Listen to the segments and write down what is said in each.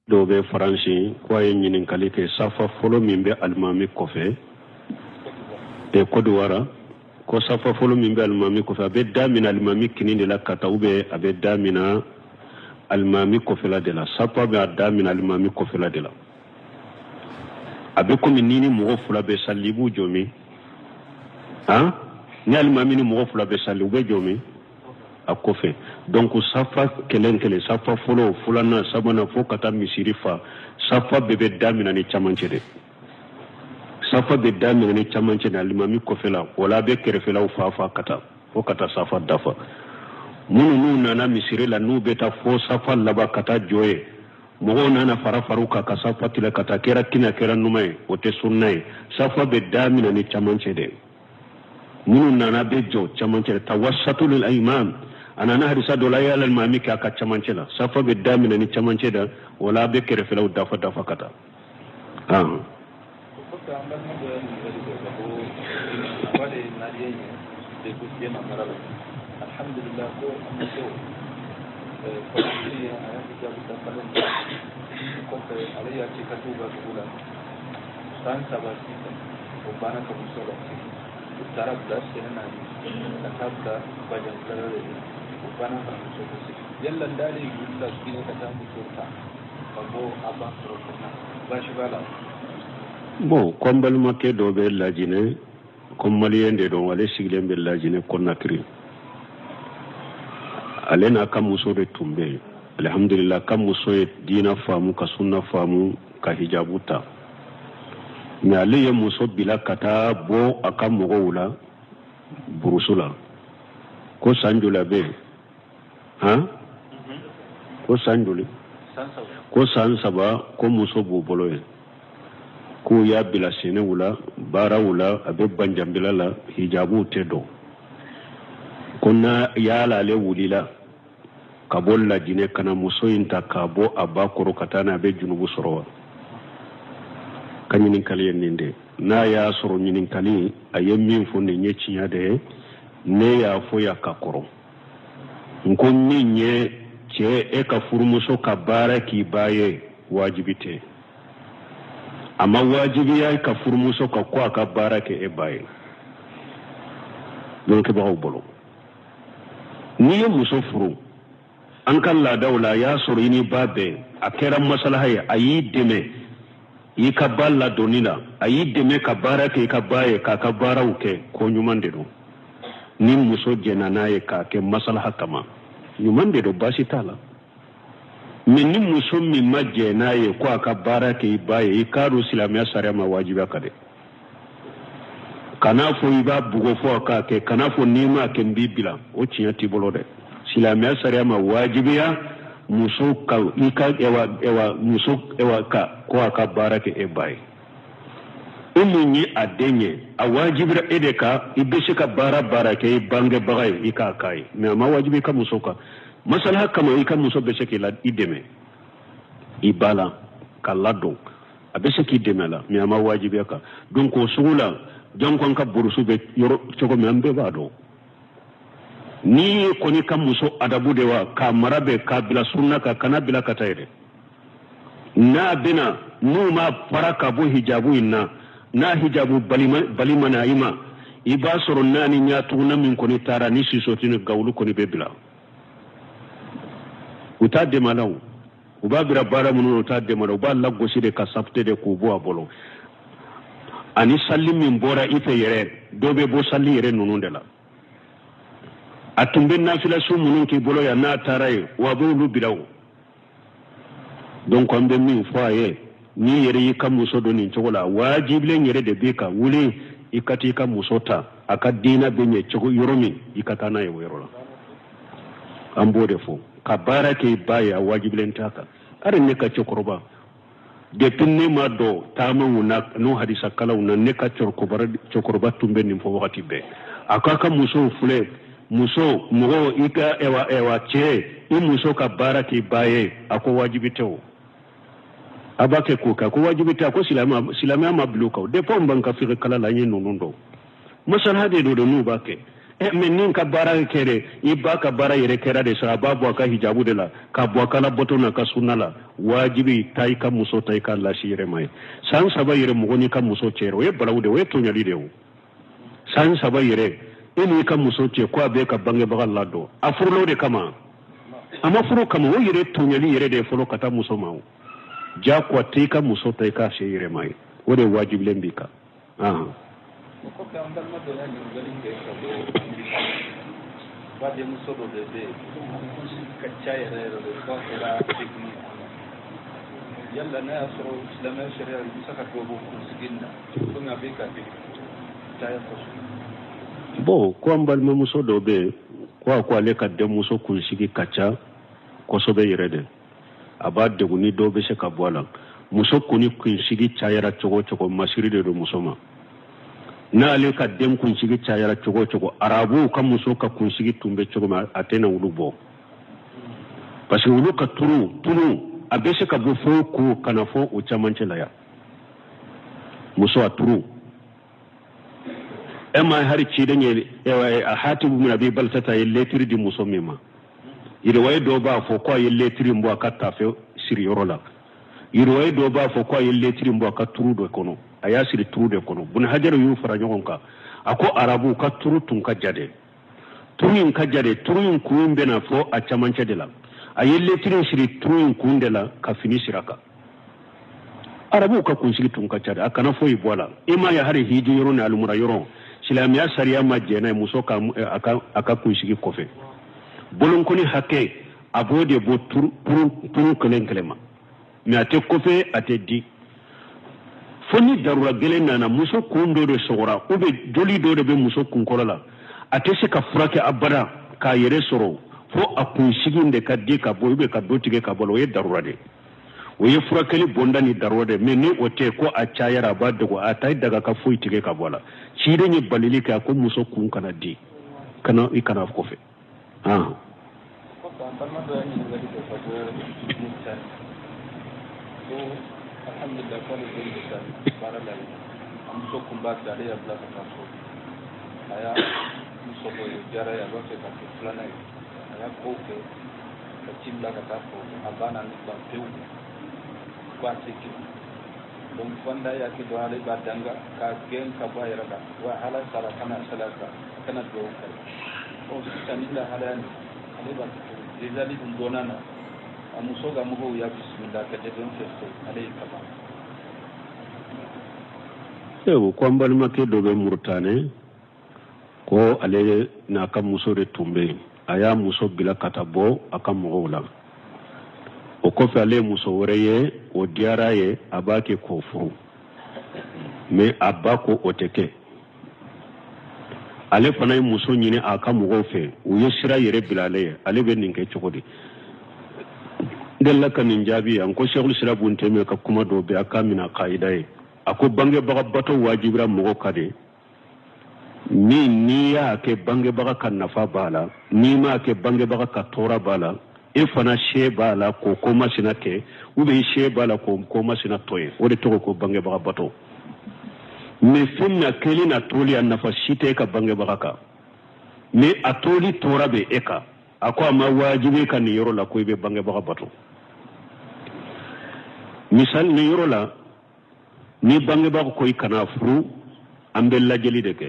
dɔw bɛ faransi k'a ye ɲininkali kɛ safa fɔlɔ min bɛ alimami kɔfɛ Côte d'Ivoire ko safa fɔlɔ min bɛ alimami kɔfɛ a bɛ daminɛ alimami kinin de la ka taa a bɛ daminɛ alimami kɔfɛla de la safa bɛ a daminɛ alimami kɔfɛla de la a bɛ komi ni mɔgɔ fila bɛ sali i b'u jɔ min ni alimami ni mɔgɔ fila bɛ sali u bɛ jɔ min a kɔfɛ donc safa kelen safa fɔlɔ filanan sabanan fo ka taa misiri fa safa bɛɛ bɛ daminɛ ni camancɛ de safa bɛ daminɛ ni camancɛ de alimami kɔfɛla wala a bɛ kɛrɛfɛlaw fa ka taa fo ka taa safa dafa minnu nana misiri la n'u bɛ taa fo safa laban ka taa jɔ ye mɔgɔw nana fara-faraw kan ka safa tigɛ ka taa kɛra kina kɛra numan ye o tɛ sunna ye safa bɛ daminɛ ni camancɛ de minnu nana bɛ jɔ camancɛ de tawassatul imam a nana hadisa dɔ la ya alimami kɛ a ka camancɛ la safa bɛ daminɛ ni camancɛ da wala a bɛ kɛrɛfɛlaw dafa ka taa alhamdulillah ko muso ko alayya ce ka tuba kula san sabati ko bana ka muso da taraf da sena na tabda bajan kalare ko bana ka muso ko yalla dare gilla kine ka ta muso ta ko aba profana ba shi bala bon kombal makke do be lajine kommaliyende don wale sigilen be lajine Conakry ale n'a ka muso de tun bɛ yen alhamdulillah ka muso ye diina faamu ka sunna faamu ka hijabu ta mais ale ye muso bila ka taa bɔ a ka mɔgɔw la burusu la ko san joli a bɛ yen ko san joli ko san saba ko muso b'u bolo yen k'u y'a bila sɛnɛw la baaraw la a bɛ banjanbila la hijabu tɛ dɔn ko na yala ale wulila ka bɔ lajinɛ kana muso in ta ka bɔ a ba kɔrɔ ka taa n'a bɛ junubu sɔrɔ wa ka ɲininkali ye nin de n'a y'a sɔrɔ ɲininkali a ye min fɔ nin ye tiɲɛ de ye ne y'a fɔ ya ka kɔrɔ n ko min ye cɛ e ka furumuso ka baara k'i ba ye wajibi tɛ a ma wajibiya ka furumuso ka ko a ka baara kɛ e ba ye dɔnkɛbagaw bolo n'i ye muso furu an ka laadaw la y'a sɔrɔ i ni ba bɛɛ a kɛra masalaha ye a y'i dɛmɛ i ka ba ladonni la a y'i dɛmɛ ka baara kɛ i ka ba ye k'a ka baaraw kɛ ko ɲuman de don ni muso jɛnna n'a ye k'a kɛ masalaha kama ɲuman de don baasi t'a la mais ni muso min ma jɛ n'a ye ko a ka baara kɛ i ba ye i k'a dɔn silamɛya sariya ma wajibiya ka dɛ kana fɔ i b'a bugo fɔ k'a kɛ kana fɔ n'i ma kɛ n b'i bila o tiɲɛ t'i bolo dɛ silamɛya sariya ma wajibiya muso ka i ka muso ka ko a ka baara kɛ e ba ye e min ye a den ye a wajibira e de ka i bɛ se ka baara kɛ i bangebaga ye i k'a k'a ye mais a ma wajibi i ka muso kan masalaha kama i ka muso bɛ se k'i i dɛmɛ i ba la ka ladon a bɛ se k'i dɛmɛ la mais a ma wajibiya kan donc o sugu la jɔn ko an ka burusu bɛ yɔrɔ cogo min an bɛɛ b'a dɔn ni kɔni ka muso adabu de wa k'a mara bɛ k'a bila sunna kan kana bila ka taa yɛrɛ n'a bɛna n'u ma fara ka bɔ hijabu in na n'a hijabu bali mana i ma i b'a sɔrɔ naani ɲɛ tuguna min kɔni taara ni sisoti ni gawulu kɔni bɛ bila u t'a dɛmɛ la u b'a bira baara minnu u t'a dɛmɛ la u b'a lagosi de ka safute de k'u bɔ a bolo ani sali min bɔra i fɛ yɛrɛ dɔ bɛ bɔ sali yɛrɛ ninnu de la a tun bɛ nafila su minnu k'i bolo yan n'a taara ye wa a b'olu bila o donc an bɛ min fɔ a ye n'i yɛrɛ y'i ka muso don nin cogo la wajibilen yɛrɛ de b'i kan wuli i ka t'i ka muso ta a ka diinɛ bɛ ɲɛ cogo yɔrɔ min i ka taa n'a ye o yɔrɔ la an b'o de fɔ ka baara kɛ i ba ye a wajibilen t'a kan hali ne ka cɛkɔrɔba depuis ne ma dɔn taamaw na n'o hadisa kalaw na ne ka cɛkɔrɔba tun bɛ nin fɔ wagati bɛɛ a k'a ka musow filɛ muso mɔgɔ i ka cɛ i muso ka baara k'i ba ye a ko wajibi tɛ o a b'a kɛ k'o kɛ a ko wajibi tɛ a ko silamɛya ma bila o kan depuis an b'an ka fiqh kala la an ye ninnu dɔn masalaha de don n'u b'a kɛ menin ka bara kere iba ka bara yere kera de sa babu ka hijabu de la ka bwakala boto na ka sunna la wajibi tai ka muso tai ka la shire mai san saba yere mugoni ka muso cero e balawde we to nyali de san saba yere ini ka muso ce ko be ka bange bagal lado afurlo de kama ama furo kama wo yere to nyali yere de folo kata muso mawo ja ko tai ka muso tai ka shire mai wo de wajibi lembika ko ka andal ma do ya ni galin ke ko ba de muso do de ka chaya re do ko la tikni yalla na asro islam sharia saka ko bu kusinna ko na be ka chaya ko bo ko ambal ma muso do be ko ale ka de muso kunsigi kacha ko so be yere de abad de guni do be se ka bola muso kuni kunsigi chayara chogo masiri de do muso ma na ale ka dem kunsigi chayara chogo arabu ka muso ka kunsigi tumbe chogo ma atena ulubo parce que ulu ka turu abese ka bufo ku kana fo o chamanche la ya muso aturu ema hari ci danye a hatibu min abi baltata yelletiri di muso mema ire way do ba fo ko yelletiri mbo akatta fe siri yorola ire way do ba fo ko yelletiri mbo akaturu do kono aya siri turu de kono bun hajaru yu fara nyogonka ako arabu ka turu tun ka jade turun ka jade turun kuumbe na fo a chamanche de la ayelle tirin siri turun kuunde la ka fini siraka arabu ka kunsigi tun ka jade akana fo ibola ima ya hari hiji yoro na alumura yoro silamiya sariya ma jena muso ka aka kunsigi kofe bolon koni hake abode bo turu kelema mi ate kofe ate di foni darura gelen nana muso kundo de sogora ube joli do de be muso kunkorola ate se ka furake abada ka yere soro fo akunsigi ka di ka bo ube ka dotige ka bolo ye darura de o ye furakeli bonda ni darura de mais ni o te ko a chayara ba de ko atai daga ka foi tige ka bola chide ni balili ka ko muso kun kana di kana ikana kofe ko ta tamma do ni ngadi ko fa mutan so alhamdulillah ko le ni mutan baralal am so kumba dare ya bla ka so aya so ko jara ya ba se ka fulana aya ko ke ka chimla ka ko abana ni ba teu kwa tiki don wanda ya ke do hale ba danga ka gen ka ba ya rada wa hala sara kana salaka kana do ka o sanilla hala ni ale ba dezali dum donana amuso ga mugo ya bismillah ka de don festo ale ka ba ewo ko mbal make do be murtane ko ale na kam muso de tumbe aya muso bila katabo akam mogola o kofe ale muso woreye o diara ye abake ko furu me abako oteke ale fana muso nyine akam mogofe o yesira yere bilale ale be ninke chokodi della kan njabi an ko sheikhul sirabun teme ka kuma do be akamina qaida ako bange baga bato wajibira mogo kade ni ya ke bange baga kan nafa bala ni ma ke bange baga ka tora bala e fana she bala ko koma sina ke ube she bala ko koma sina toye o de to ko bange baga bato me finna kelina toli an nafa shite ka bange baga ka me atoli tora be eka ako ma wajibi kan yoro la ko be bange baga bato misal ni yoro la ni bange baga ko ikana furu ambe la jeli de ke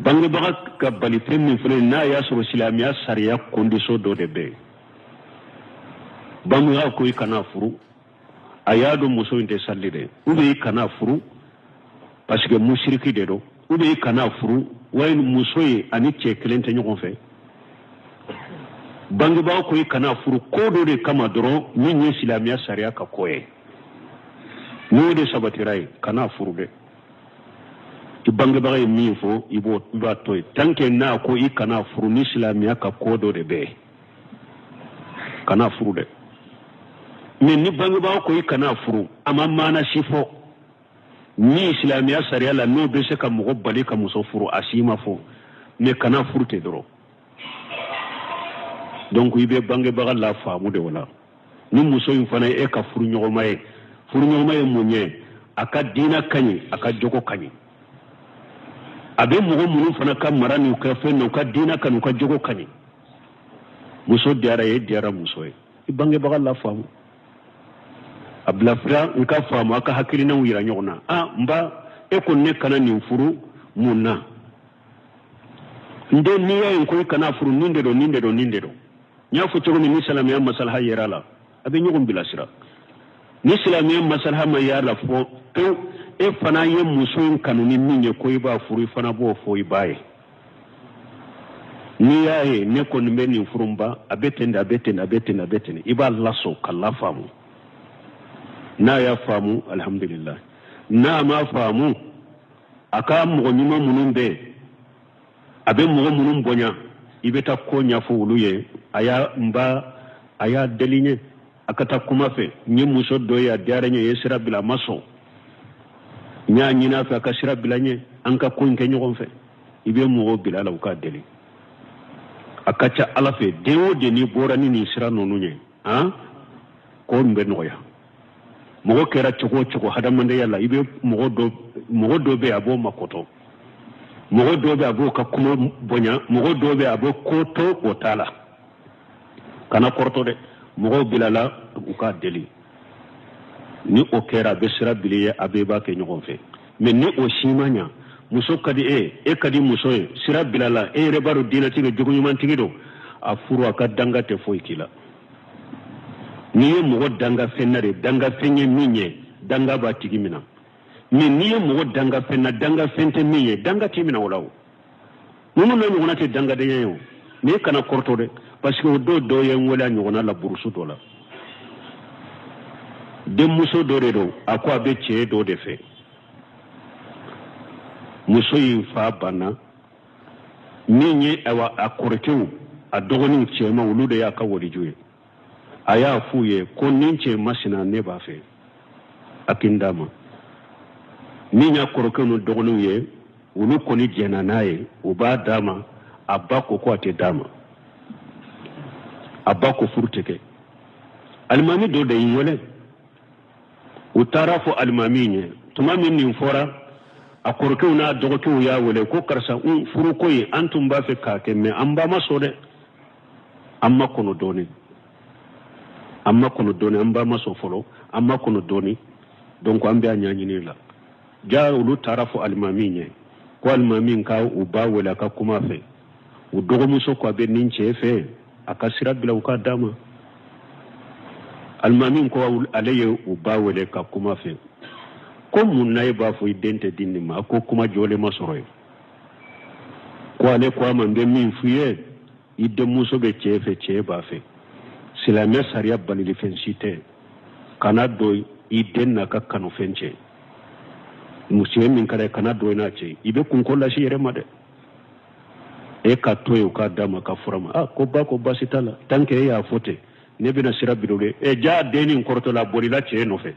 bange baga ka bali femmi fere na ya so islamiya sariya condition do de be bange baga ko ikana furu ayado muso inte sallide ube ikana furu parce que mushriki de do ube ikana furu wayin muso yi ani chekelente nyogon fe bange baga ko ikana furu ko do de kama doro ni islamiya sariya ka koye no de sabatirai kana furu de bange baga yi min fo ibo ba toy tanke na ko i kana furu ni islamiya ka kodo de be kana furu de mais ni bange baga ko i kana furu ama mana sifo ni islamiya sariya la no be se ka mo bali ka muso furu asima fo mais kana furu te doro donc ibe bange baga la faamu de wala ni muso yin fana e ka furu nyogomaye munye aka dina kanyi aka jogo kanyi abe mogo munu fana ka mara ni ka fe no ka dina kanu ka jogo kani muso diara ye diara muso ye ibange baga la famu abla fra nka famu aka hakili na wira nyona mba e ko ne kana ni furu munna nde ni ya ko kana furu ninde do nya fo to ni salamiya masalha yerala abe nyogum bilasira ni salamiya masalha ma yala fo to e fana ye muso kanu ni minye ko iba furu fana bo fo ibaye ni yaye ne ko nimbe ni furumba abetende iba laso kala famu na ya famu alhamdulillah na ma famu aka mo nyima munumbe abe mo munum bonya ibeta ko nya fo wuluye aya delinye akata kuma fe nyi muso do ya diare nye yesira bila maso nya nyina fa ka shira bila nye anka ko nke nyogon fe ibe mo bila la ka deli akacha ala fe dewo de ni bora ni sira nonu nye ko mbe noya mo kera choko hadamande yalla ibe mo do be abo makoto mo do be abo ka kuma bonya mo do be abo koto otala kana korto de mo bilala uka deli ni o kera be sira biliye abeba ke nyogon fe mais ni o shimanya muso kadi kadi muso sira bilala rebaro dina tiga jogo nyuman tigido afuru aka danga te foy kila ni mo danga fenare danga fenye minye danga ba tigimina mais ni mo danga fenna danga fente minye danga timina walaw nunu na ngona te danga de yeyo ni kana korto de parce que do yen wala ngona la burusu dola de muso do redo akwa be che do de fe muso yin fa bana minye awa akorkewu adogoni chema wulude ya ka wori juye aya fuye ko ninche masina ne ba fe akindama minya korokenu dogonu ye wulu koni jena naye uba dama abako ko ate dama abako furteke almami do de yole utarafu almami nye tumami ni fora akorkew na dogokew ya wole ko karsa furu koyi antum ba fe ka kemme amba masode amma kono doni amba maso folo amma kono doni donc ambe anyanyi ni la ja ulu tarafu almaminye ko almamin ka uba wala ka kuma fe u dogo muso ko be ninche fe akasira bila uka dama almamin ko alaye uba wala ka kuma fe ko munay ba fo idente dinni ma ko kuma jole masoro ko ale ko amande min fuye idde muso be chefe che ba fe silame sariya balili fensite kana do idenna ka kanu fenche musiwe min kare kana do na che ibe kun kolla shi yere made e ka toyo ka dama ka furama ko ba sitala tanke ya fote ne bina sira bidole ja deni kortola bolila che no fe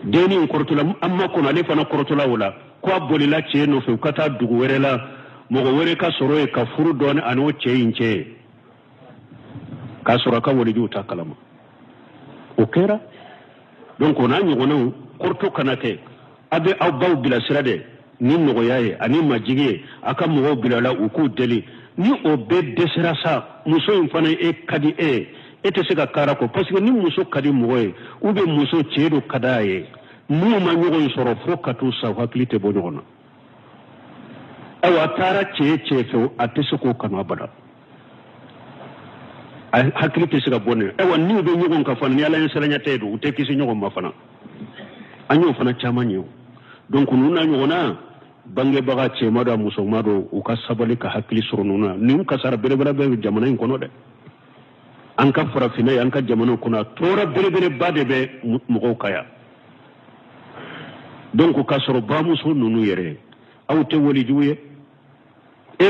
deni kortola amma ko na le fana kortola wala ko bolila che no fe kata dugu werela mogo were ka soro e ka furu don ano che inche ka soro ka wori juta kalama okera donc on a nyogono korto kanate abe abaw bila sirade ni nogo yaye ani majigi aka mogo bila la uku deli ni obe desira sa muso infana kadi ete se ka karako parce que ni muso kadi mogo ube muso chedo kadaye mu ma nyogo soro fo katu sa haklite bo nyogona awa tara che fe atese ko kanu abada hakili te siga bonne ni be nyogon ka fana ni ala enselanya tedo ute kisi nyogon mafana anyo fana chama nyo donc nuna nyogona bange baga che mado muso mado uka sabali ka hakili suru nuna ni ka sara bere be jamana in kono de anka fara fina anka jamana kono tora bere bade be mugo kaya donc ka soro ba muso nunu yere awte woli juye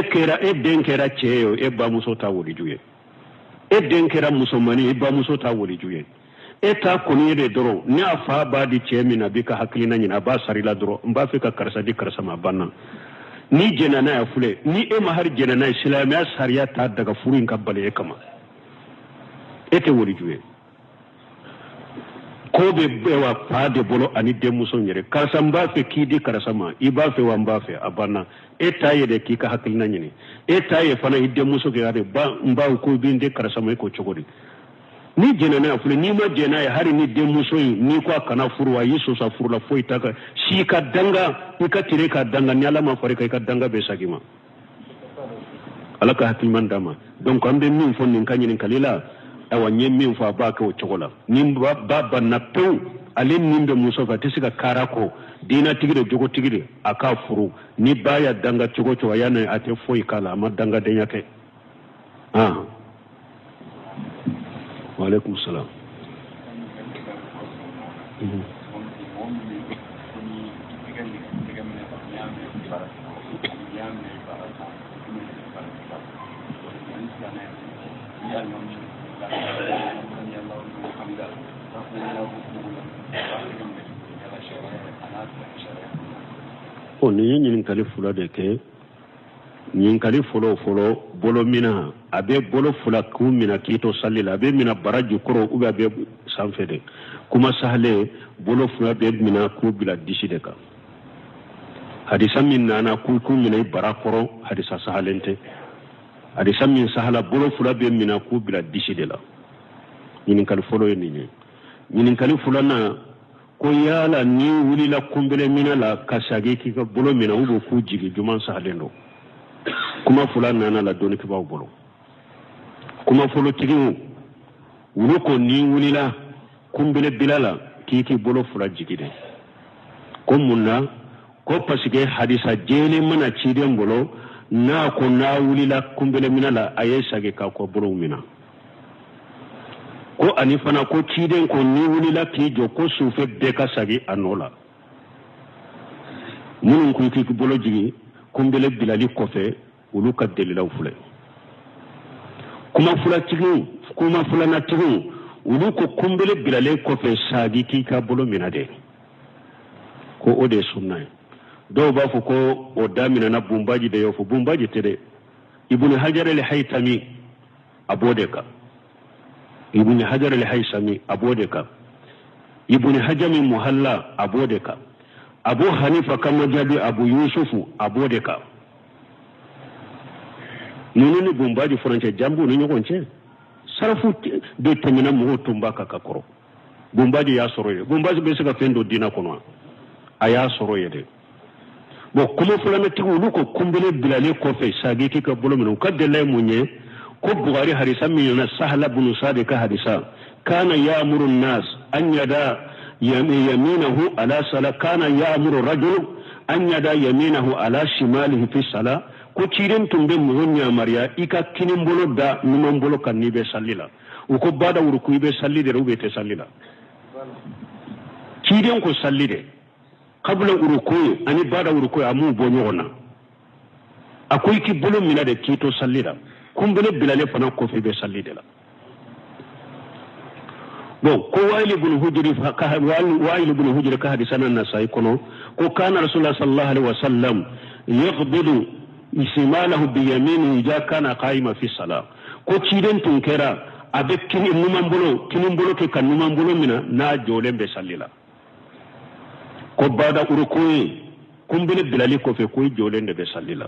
kera denkera cheyo ba muso ta woli juye denkera musomani ba muso ta woli juye ta koni de doro ni afa ba di chemina bika hakilina nyina ba sarila doro mba fe ka karsa di karsa ma banna ni jenana ya fule ni ma har jenana islamiya sariya ta daga furin kabbale kama te woli juye ko ko be bewa faade bolo ani demuso nyere karasa mba fe kidi karasa ma iba fe wa mba fe abana etaye de kika hakilna nyini etaye fana demuso ke ade ba mba ko binde karasa ma ko chogori ni jena na fule ni ma jena ya hari ni demuso ni ko kana furwa yiso sa furla foi taka shi ka danga ika tire ka danga ni alama fare ka danga be sagima alaka hakilman dama donc ambe min fon nin kanyini kalila awa nyemmin fa ba ka chogola nimba baba na pew ale nimbe muso fa tisika karako dina tigire jogo tigire aka furu ni baya danga chogo chowa yana ate foi kala ama danga denya ke wa alaikum salam ni yin kali fula de ke yin kali folo bolo mina abe bolo fula ku mina kito salila abe mina baraji koro ube abe sanfede kuma sahle bolo fula be mina ku bila dishide ka hadisa min nana ku mina barakoro hadisa sahalente hadisa min sahala bolo fula be mina ku bila dishide la yin kali folo yin kali fula na ko yala ni wuli la kumbele mina la kasage ki ka bolo mina ubo ku jigi juman sahalendo kuma fula nana la doni ki baw bolo kuma folo tigi wulu ko ni wuli la kumbele bilala ki bolo fula jigi de ko munna ko pasige hadisa jele mana chiden bolo na ko na wuli la kumbele mina la ayesage ka ko bolo mina ko ani fana ko ciden ko ni wulila ki jo ko sufe be ka sagi anola munun ko ki bolo jigi kumbele bilali kofe ulu ka delila fule kuma fula na tigu ulu ko kumbele bilale kofe sagi ki ka bolo minade ko ode sunna do ba fu ko o damina na bumbaji de yo fu bumbaji tede ibn hajar al-haytami abodeka ibn hajar al-haysami abodeka ibn hajami muhalla abodeka abu hanifa kama jabi abu yusufu abodeka nunu bumbaji franche jambu ni nyokonche sarafu de temina mo tumba kakakoro bumbaji ya soroye bumbaji be sika fendo dina kono aya soroye de bo kuma fulana tigu luko kumbele bilale ko fe sagi kika bolomin ko de lay munye ko Bukhari hadisa min na Sahla bin Sadiq hadisa kana ya'muru an-nas an yada yaminahu ala sala kana ya'muru rajul an yada yaminahu ala shimalihi fi sala ko ciren tumbe munya mariya ika kinin bolo da numan bolo kan ni be sallila ko bada wurku be sallide rube te sallila ciren ko sallide qabla uruku ani bada uruku amu bonyona akoy ki bolo mina de kito sallida kumbele bilale fana ko fe be sallide la bon ko wa'il ibn hujri ka hadisana nasai kono ko kana rasulullah sallallahu alaihi wasallam yaqbidu isimalahu bi yaminihi ja kana qaima fi salat ko ciden tun kera abe kinin bolo ke kan numan bolo mina na jole be sallila ko bada urukuyi kumbele bilale ko fe ko jole be sallila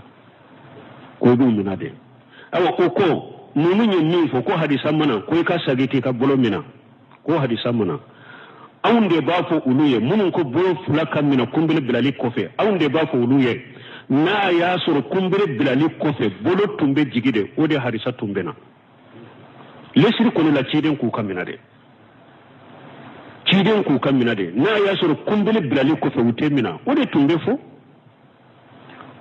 ko du mina de awa ko mumunye ni fo ko hadisa mana ko ka sagiti ka bolo mina ko hadisa mana awnde ba fo uluye munun ko bolo fulaka mina kumbele bilali kofe awnde ba fo uluye na ya soro kumbele bilali kofe bolo tumbe jigide o de hadisa tumbe na lesiri kono la ciden ku kamina de na ya soro kumbele bilali kofe ute mina o de tumbe fo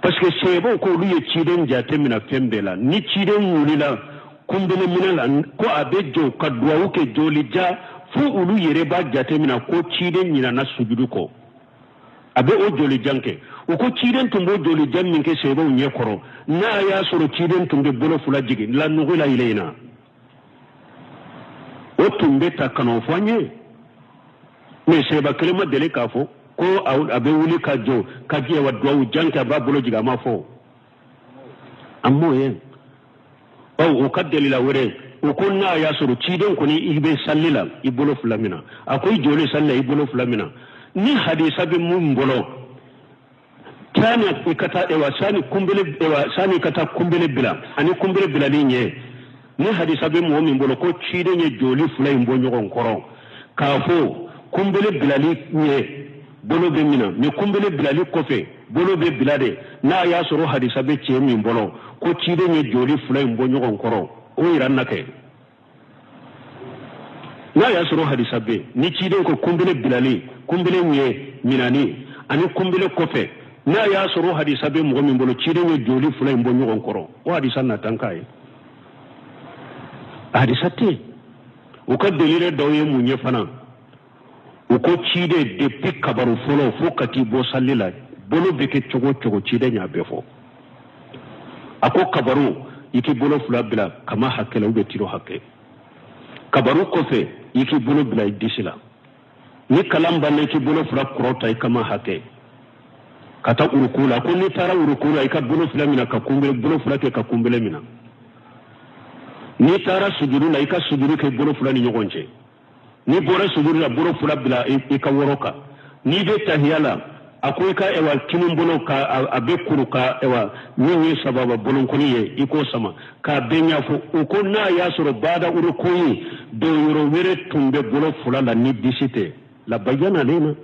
parce que sebo ko luye ciden jate mina fembela ni ciden wulila kumbele mina la ko abejo kadwa uke joli ja fu ulu yere ba jate mina ko ciden nyina na sujudu ko abe o joli janke o ko ciden tumbo joli jammin ke sebo nye koro na ya soro ciden tumbe bolo fula jigi la nugula ileina o tumbe takano fanye me seba kelema dele kafo ko abe wuli ka jo ka je wa do janka ba bolo jiga ma fo ammo yen o ka delila wore ukonna ya suru ciden kuni ibe sallila ibolo fulamina akoy jole salla ibolo fulamina ni hadisa be mun bolo tani ikata ewa sani kumbele ewa sani kata kumbele bila ani kumbele bila linye ni hadisa be mu min bolo ko ciden ye joli fulay mbonyo konkoro kafo kumbele bila linye bolo be mina ni kumbele bila li kofe bolo be bila de na ya suru hadisa be ce min bolo ko ciden ye joli fulay mbonyo konkoro o iranna ke na ya suru hadisa be ni ciden ko kumbele bilali kumbele nye minani ani kumbele kofe na ya suru hadisa be mo min bolo ciden ye joli fulay mbonyo konkoro o hadisa na tankai hadisa te o ka delire dawe munye fana o ko cide depuis kabaru folo fo kati bo sallila bolo be ke chogo cide nya be fo ako kabaru iki bolo fula bila kama hakela ube tiro hake kabaru kofe iki bolo bila idisila ni kalamba na iki bolo fula kurota kama hake kata urukula ko ni tara urukula ika bolo fula mina kakumbele bolo fula ke kakumbele mina ni tara sujudu la ika sujudu ke bolo fula ni nyogonje ni bora sujudu la bolo fula bila ika woroka ni be tahiyala akwai ka ewa kinun bolo ka abe kuru ka ewa nyi sababa bolon kuni ye iko sama ka benya fo uko na ya soro bada urukoyi do yoro were tumbe bolo fula la ni disite la bayana lena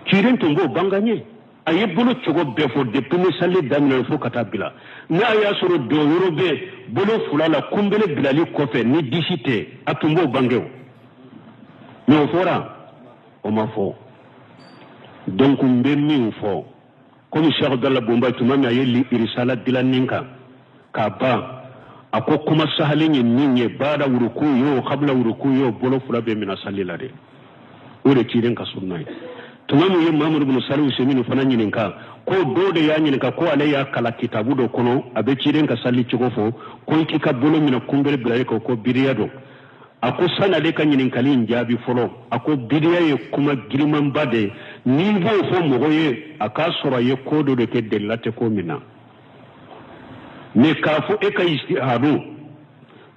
kiren tumbo banganye aye bolo chogo befo depuis ni sali damina fo kata bila na ya soro do yoro be bolo fula la kumbele bilali kofe ni disite atumbo bangewo no fora o ma fo donc mbe min fo comme Cheikh Abdallah Bomba tumami ayeli irisala dilaninka ka ba ako kuma sahalenye ninye bada uruku yo kabla uruku yo bolo fula be mina salila de ore kiren ka sunnai tumami ye Muhammad ibn Salim seminu fana nyininka ko dode ya nyininka ko ale ya kala kitabu do kono abe kiren ka salli chigofo ko ikika bolo mina kumbele bilaye ko biriya do ako sana de kan nyininkali njabi folo ako biriya ye kuma giriman bade niveau fo mogoye aka sora ye kodo de ke delate ko mina ne kafu e ka istihadu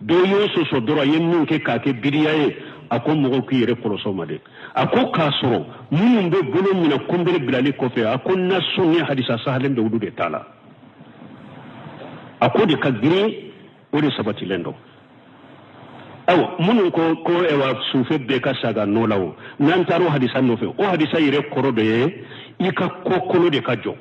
do yo so dora ye min ke ka ke biriya ye ako mogo ki yere koloso made ako ka soro mun be bolo mina kumbere bilali ko fe ako nasu ni hadisa sahalen be wudude tala ako de ka giri o de sabati lendo aw munun ko ewa sufe be ka saga nolawo nan taro hadisa no fe o hadisa yire korobe ye ika kokolo de ka jo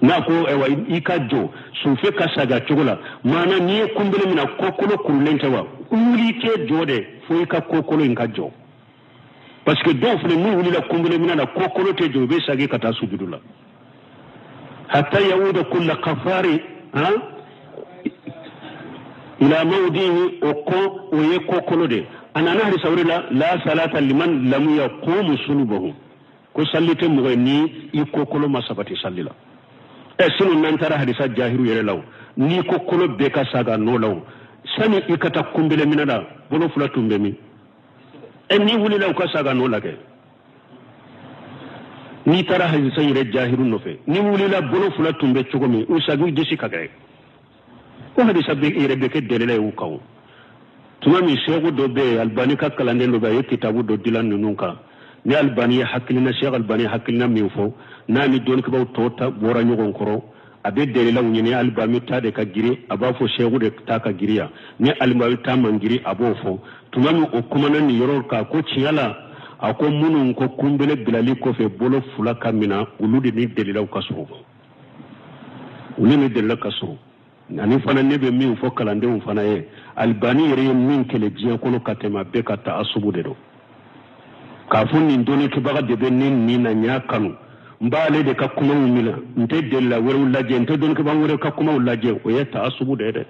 na ko ewa ika jo sufe ka saga chugula mana ni kumbele mina kokolo kulente wa uli ke jode fo ika kokolo inka jo parce que donc le mu uli la kumbele mina na kokolo te jo be sage kata sujudula hatta yauda kull qafari ha ila mawdihi oko oye kokolo de anana hadisa wurila la salata liman lam yaqum sunubahu ko sallite mo ni i kokolo masabati sallila sinu nantara hadisa jahiru yere law ni kokolo be ka saga no law sani ikata kumbele minada bolo fula tumbe mi ni wulila ko saga no lage ni tara hadisa yere jahiru no fe ni wulila bolo fula tumbe chogomi usagu disi kagay ko hadisa be irebe ke delele ukaw tumami Cheikh do be Albani ka kalande do be kitabu do dilan nunka ni Albani hakilina Cheikh Albani hakilina mi fo nami don ko tota bora nyogon koro abe delele ni Albani ta de ka giri aba fo Cheikh de ta ka giriya ni Albani ta mangiri abo fo tumami o kuma nan yoro ka ko ciyala ako munun ko kumbele bilali ko fe bolo fula kamina uludi ni delele kasuru uludi ni delele kasuru ani fana nebe min fo kalande un fana ye Albani yere min kele jiya kono katema be kata asubu de do ka fonni ndoni to baga de ben ni na nya kanu mbale de ka kuma umila nte de la weru laje nte don ko bangore ka kuma laje o yeta asubu de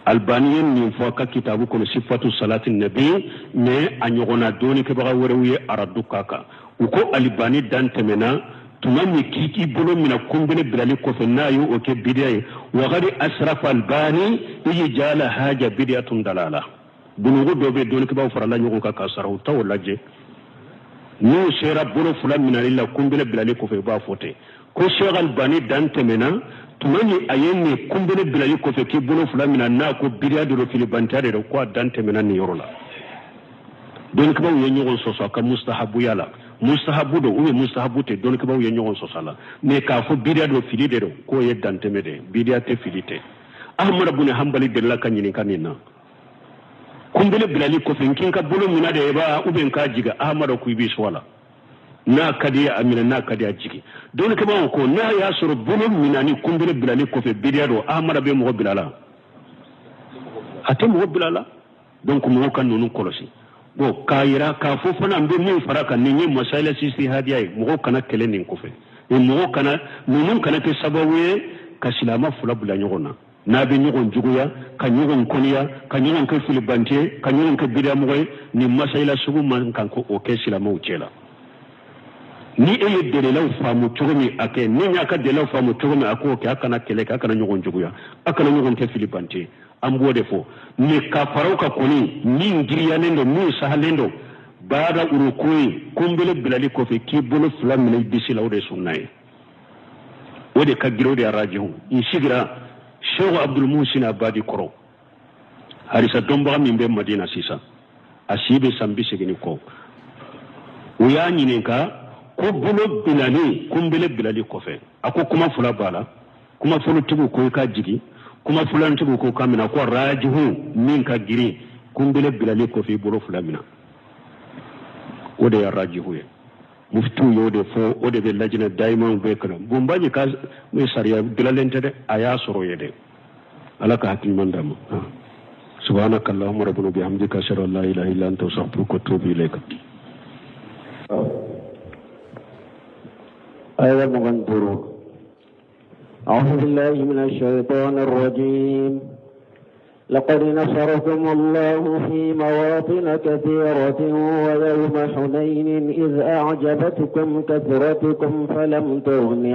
Albani min fo ka kitabu kono sifatu salatin nabi me anyogona doni ko baga weru ye aradu kaka uko Albani dan temena tumami kiki bolo mina kumbele bilali kofe nayo oke bidiyaye wa gadi asrafa albani yijala haja bidiyatun dalala bunugo dobe don ke baw farala nyugo ka kasara taw laje no sera bolo fula mina lilla kumbele bilali kofe ba fote ko Sheikh Albani dan temena tumani ayenne kumbele bilali ko fe ki bolo fulamina na ko bidia do fili bantare do ko dan temena ni yorola don ko bawo yenyo soso ka mustahabu yala mustahabu do ube mustahabu te don ko bawo yenyo soso la me ka fo bidia do fili de do ko ye dan temede bidia te filite ahmad ibn hanbali de la kanini kanina kumbele bilali ko fe kin ka bolo mina de ba ube ka jiga ahmad ko ibi wala na kadiya amina na kadiya jigi don ka ba ko na ya suru bolo minani kumbele bilali ko fe bidia do ahmad be mo bilala ate mo bilala donc mo kan nonu kolosi bo kayira ka fo fana mbe min faraka ni ni masaila sisi hadiya mo kana kele nin ko fe e mo kana nonu kana ke sabawe ka silama fula bula nyogona na be nyogon juguya ka nyogon koniya ka nyogon ke filibantie ka nyogon ke bidia mo ni masaila sugu man kan ko o ke silama uchela ni eye delaw famu cogomi ake ni nya ka delaw famu cogomi ako ke akana kele ka akana nyogon juguya akana nyogon ke filipante ambo defo ni ka faraw ka koni ni ngiriya nendo ni sahalendo bada urukui kumbele bilali ko fe ki bolo flam ni bisila ode sunnaye ode ka giro de rajihu insigira Sheikh Abdul Muhsin Abadi Koro harisa domba min be Madina sisa asibe sambi segini ko uya nyinenka ko bolo bilali kumbele bilali kofe ako kuma fula bala kuma fulu tubu ko ka jigi kuma fulan tubu ko kamina ko rajihu min ka giri kumbele bilali kofe bolo fula mina ode ya rajihu ye muftu yode fo ode be lajina daiman be kana bombaji ka me sariya bilalente de aya soro yede alaka hakil mandama subhanakallahumma rabbuna bihamdika ashhadu an la ilaha illa anta astaghfiruka wa atubu ilayk أيضا مغندرون أعوذ بالله من الشيطان الرجيم لقد نصركم الله في مواطن كثيرة ويوم حنين إذ أعجبتكم كثرتكم فلم تغن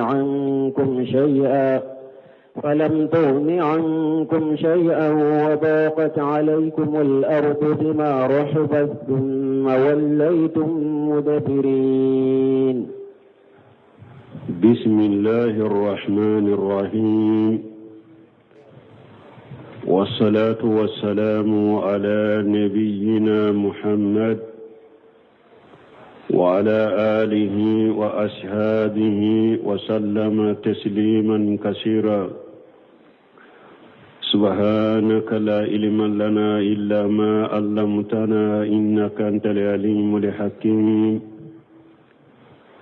عنكم شيئا وضاقت عليكم الأرض بما رحبت ثم وليتم مدبرين بسم الله الرحمن الرحيم والصلاة والسلام على نبينا محمد وعلى آله وأصحابه وسلم تسليما كثيرا سبحانك لا علم لنا إلا ما علمتنا إنك أنت العليم الحكيم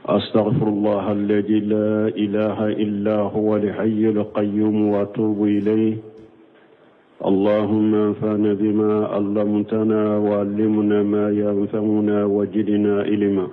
أستغفر الله الذي لا إله إلا هو الحي القيوم وأتوب إليه اللهم انفعنا بما علمتنا وعلمنا ما ينفعنا وزدنا علما